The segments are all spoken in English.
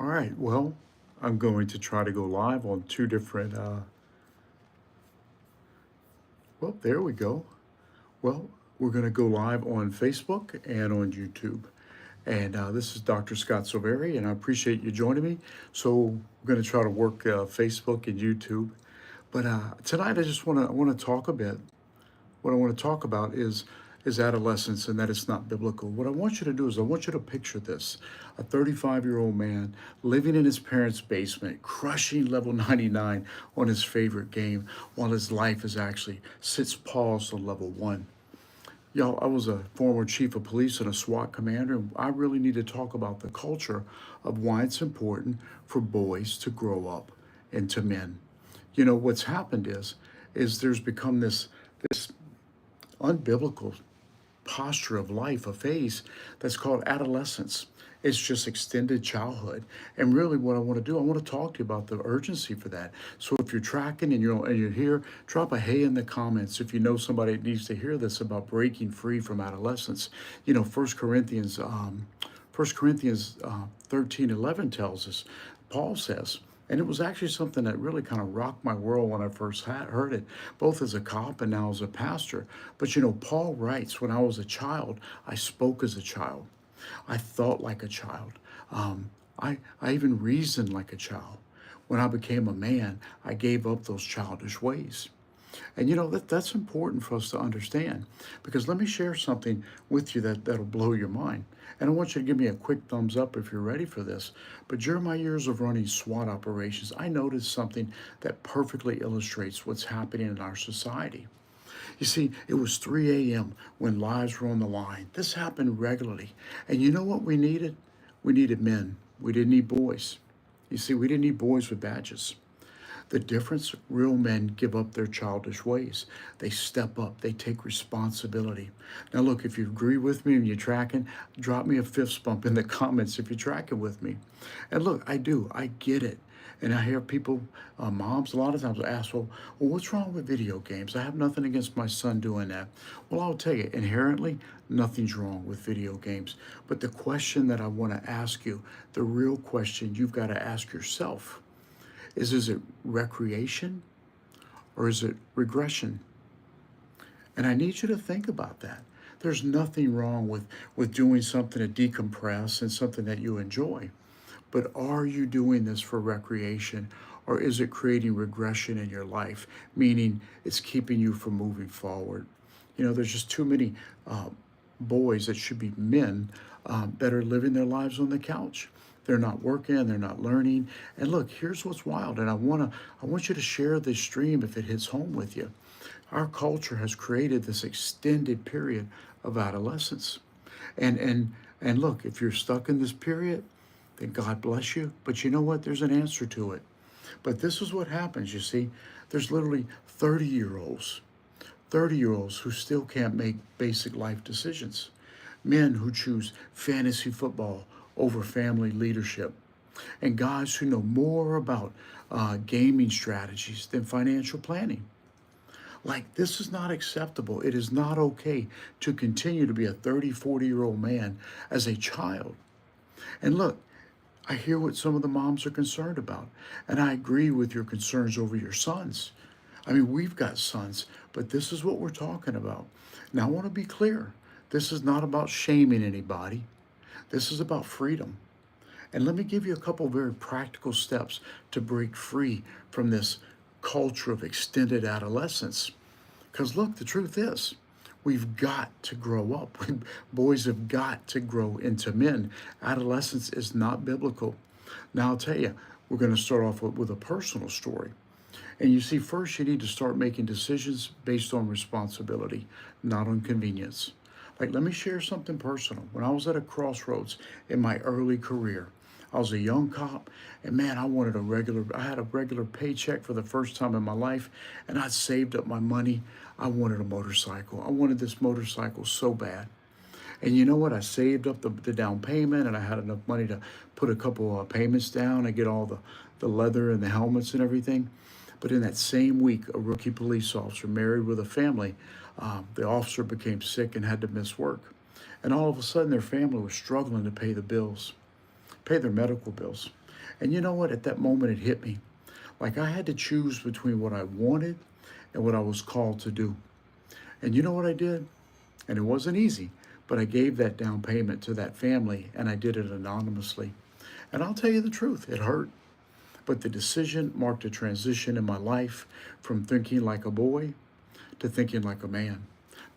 All right, well, I'm going to try to go live on two different, well, there we go. Well, we're going to go live on Facebook and on YouTube. And this is Dr. Scott Silverii, and I appreciate you joining me. So we're going to try to work Facebook and YouTube. But tonight I want to talk a bit. What I want to talk about is adolescence and that it's not biblical. What I want you to do is I want you to picture this: a 35-year-old man living in his parents' basement, crushing level 99 on his favorite game, while his life is actually sits paused on level 1. Y'all, I was a former chief of police and a SWAT commander, and I really need to talk about the culture of why it's important for boys to grow up into men. You know, what's happened is there's become this unbiblical posture of life, a phase that's called adolescence. It's just extended childhood. And really what I want to do, I want to talk to you about the urgency for that. So if you're tracking and you're here, drop a hey in the comments if you know somebody that needs to hear this about breaking free from adolescence. You know, First Corinthians 13:11 tells us, Paul says, and it was actually something that really kind of rocked my world when I first heard it, both as a cop and now as a pastor. But you know, Paul writes, when I was a child, I spoke as a child. I thought like a child. I even reasoned like a child. When I became a man, I gave up those childish ways. And you know, that's important for us to understand, because let me share something with you that'll blow your mind. And I want you to give me a quick thumbs up if you're ready for this. But during my years of running SWAT operations, I noticed something that perfectly illustrates what's happening in our society. You see, it was 3 a.m. when lives were on the line. This happened regularly. And you know what we needed? We needed men. We didn't need boys. You see, we didn't need boys with badges. The difference: real men give up their childish ways. They step up, they take responsibility. Now, look, if you agree with me and you're tracking, drop me a fist bump in the comments if you're tracking with me. And look, I get it. And I hear people, moms, a lot of times ask, well, what's wrong with video games? I have nothing against my son doing that. Well, I'll tell you, inherently, nothing's wrong with video games. But the question that I want to ask you, the real question you've got to ask yourself, is it recreation or is it regression? And I need you to think about that. There's nothing wrong with doing something to decompress and something that you enjoy. But are you doing this for recreation, or is it creating regression in your life, meaning it's keeping you from moving forward? You know, there's just too many boys that should be men that are living their lives on the couch. They're not working, they're not learning. And look, here's what's wild, and I want you to share this stream if it hits home with you. Our culture has created this extended period of adolescence. And look, if you're stuck in this period, then God bless you. But you know what? There's an answer to it. But this is what happens, you see. There's literally 30-year-olds who still can't make basic life decisions. Men who choose fantasy football over family leadership. And guys who know more about gaming strategies than financial planning. Like, this is not acceptable. It is not okay to continue to be a 30, 40-year-old man as a child. And look, I hear what some of the moms are concerned about, and I agree with your concerns over your sons. I mean, we've got sons, but this is what we're talking about. Now, I want to be clear. This is not about shaming anybody. This is about freedom. And let me give you a couple very practical steps to break free from this culture of extended adolescence. Because look, the truth is, we've got to grow up. Boys have got to grow into men. Adolescence is not biblical. Now, I'll tell you, we're going to start off with a personal story. And you see, first, you need to start making decisions based on responsibility, not on convenience. Like, let me share something personal. When I was at a crossroads in my early career, I was a young cop, and man, I had a regular paycheck for the first time in my life, and I'd saved up my money. I wanted a motorcycle. I wanted this motorcycle so bad. And you know what? I saved up the down payment, and I had enough money to put a couple of payments down and get all the leather and the helmets and everything. But in that same week, a rookie police officer married with a family, the officer became sick and had to miss work. And all of a sudden, their family was struggling to pay the bills, pay their medical bills. And you know what? At that moment, it hit me. Like I had to choose between what I wanted and what I was called to do. And you know what I did? And it wasn't easy, but I gave that down payment to that family and I did it anonymously. And I'll tell you the truth, it hurt. But the decision marked a transition in my life from thinking like a boy to thinking like a man.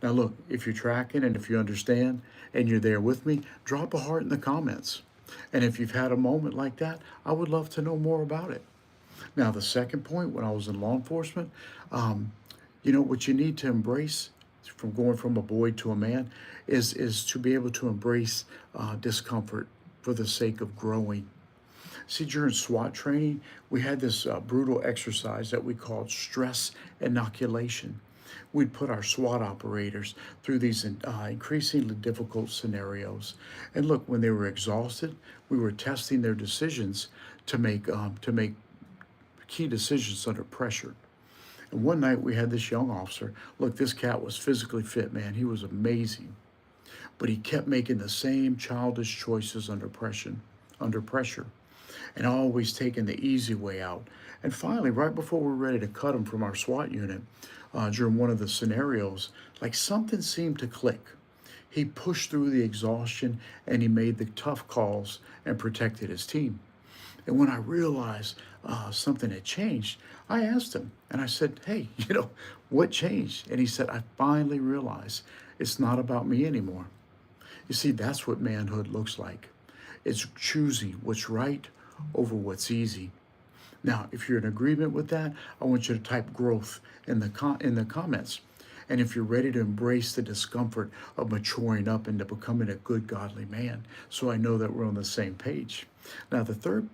Now, look, if you're tracking and if you understand and you're there with me, drop a heart in the comments. And if you've had a moment like that, I would love to know more about it. Now, the second point, when I was in law enforcement, um, what you need to embrace from going from a boy to a man is to be able to embrace discomfort for the sake of growing. See, during SWAT training, we had this brutal exercise that we called stress inoculation. We'd put our SWAT operators through these increasingly difficult scenarios. And look, when they were exhausted, we were testing their decisions to make key decisions under pressure. And one night we had this young officer. Look, this cat was physically fit, man. He was amazing, but he kept making the same childish choices under pressure, and always taking the easy way out. And finally, right before we were ready to cut him from our SWAT unit, during one of the scenarios, like something seemed to click. He pushed through the exhaustion and he made the tough calls and protected his team. And when I realized something had changed, I asked him and I said, "Hey, what changed?" And he said, "I finally realized it's not about me anymore." You see, that's what manhood looks like. It's choosing what's right over what's easy. Now, if you're in agreement with that, I want you to type growth in the comments. And if you're ready to embrace the discomfort of maturing up into becoming a good, godly man, so I know that we're on the same page. Now, the third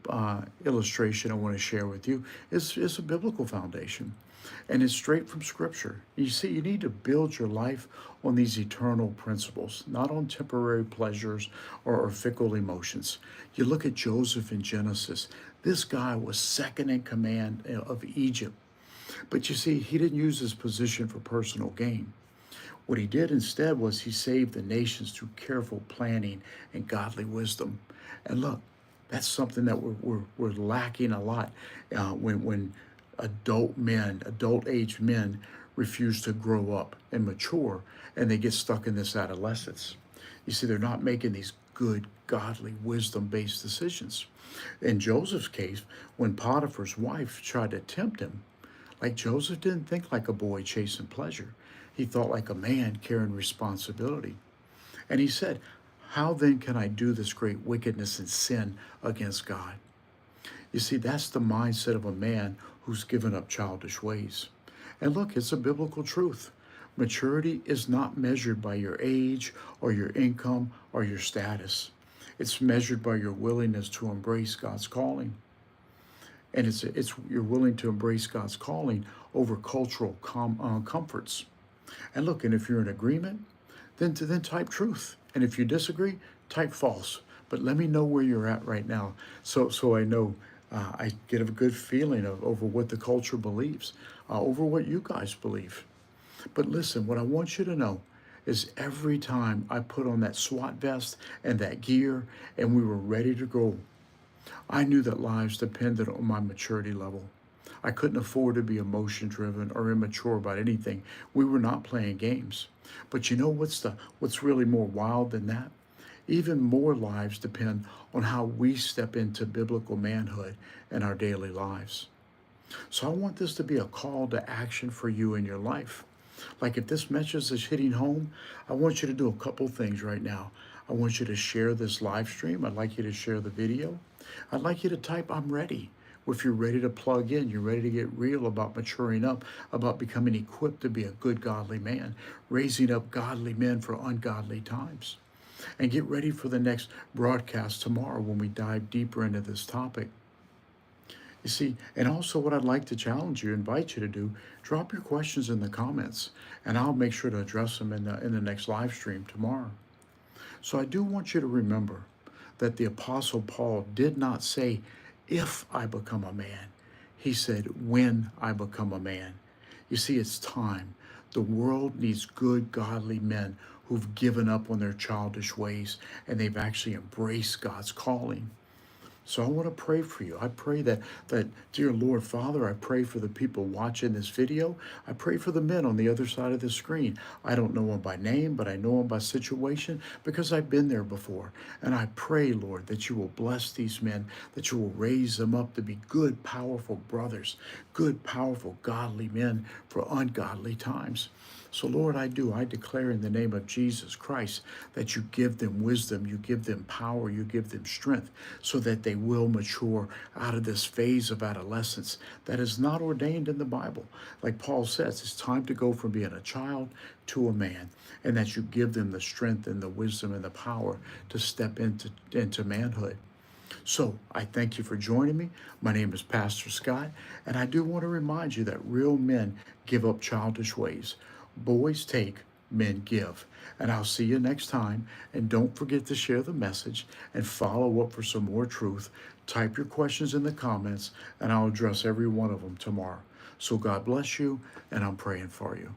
illustration I want to share with you is a biblical foundation, and it's straight from Scripture. You see, you need to build your life on these eternal principles, not on temporary pleasures or fickle emotions. You look at Joseph in Genesis. This guy was second in command of Egypt. But you see, he didn't use his position for personal gain. What he did instead was he saved the nations through careful planning and godly wisdom. And look, that's something that we're lacking a lot when adult aged men, refuse to grow up and mature, and they get stuck in this adolescence. You see, they're not making these good, godly, wisdom based decisions. In Joseph's case, when Potiphar's wife tried to tempt him, like Joseph didn't think like a boy chasing pleasure. He thought like a man carrying responsibility. And he said, "How then can I do this great wickedness and sin against God?" You see, that's the mindset of a man who's given up childish ways. And look, it's a biblical truth. Maturity is not measured by your age or your income or your status. It's measured by your willingness to embrace God's calling. And it's you're willing to embrace God's calling over cultural comforts. And look, and if you're in agreement, then type truth. And if you disagree, type false. But let me know where you're at right now, so I know I get a good feeling over what the culture believes, over what you guys believe. But listen, what I want you to know is every time I put on that SWAT vest and that gear and we were ready to go, I knew that lives depended on my maturity level. I couldn't afford to be emotion driven or immature about anything. We were not playing games. But you know what's really more wild than that? Even more lives depend on how we step into biblical manhood in our daily lives. So I want this to be a call to action for you in your life. Like if this message is hitting home, I want you to do a couple things right now. I want you to share this live stream. I'd like you to share the video. I'd like you to type, "I'm ready." If you're ready to plug in, you're ready to get real about maturing up, about becoming equipped to be a good, godly man, raising up godly men for ungodly times. And get ready for the next broadcast tomorrow when we dive deeper into this topic. You see, and also what I'd like to challenge you, invite you to do, drop your questions in the comments, and I'll make sure to address them in the next live stream tomorrow. So I do want you to remember that the Apostle Paul did not say, "if I become a man." He said, "when I become a man." You see, it's time. The world needs good, godly men who've given up on their childish ways and they've actually embraced God's calling. So I want to pray for you. I pray that dear Lord Father, I pray for the people watching this video. I pray for the men on the other side of the screen. I don't know them by name, but I know them by situation because I've been there before. And I pray, Lord, that you will bless these men, that you will raise them up to be good, powerful brothers, good, powerful, godly men for ungodly times. So, Lord, I declare in the name of Jesus Christ that you give them wisdom, you give them power, you give them strength so that they will mature out of this phase of adolescence that is not ordained in the Bible. Like Paul says, it's time to go from being a child to a man, and that you give them the strength and the wisdom and the power to step into manhood. So I thank you for joining me. My name is Pastor Scott, and I do want to remind you that real men give up childish ways. Boys take, men give. And I'll see you next time. And don't forget to share the message and follow up for some more truth. Type your questions in the comments, and I'll address every one of them tomorrow. So God bless you, and I'm praying for you.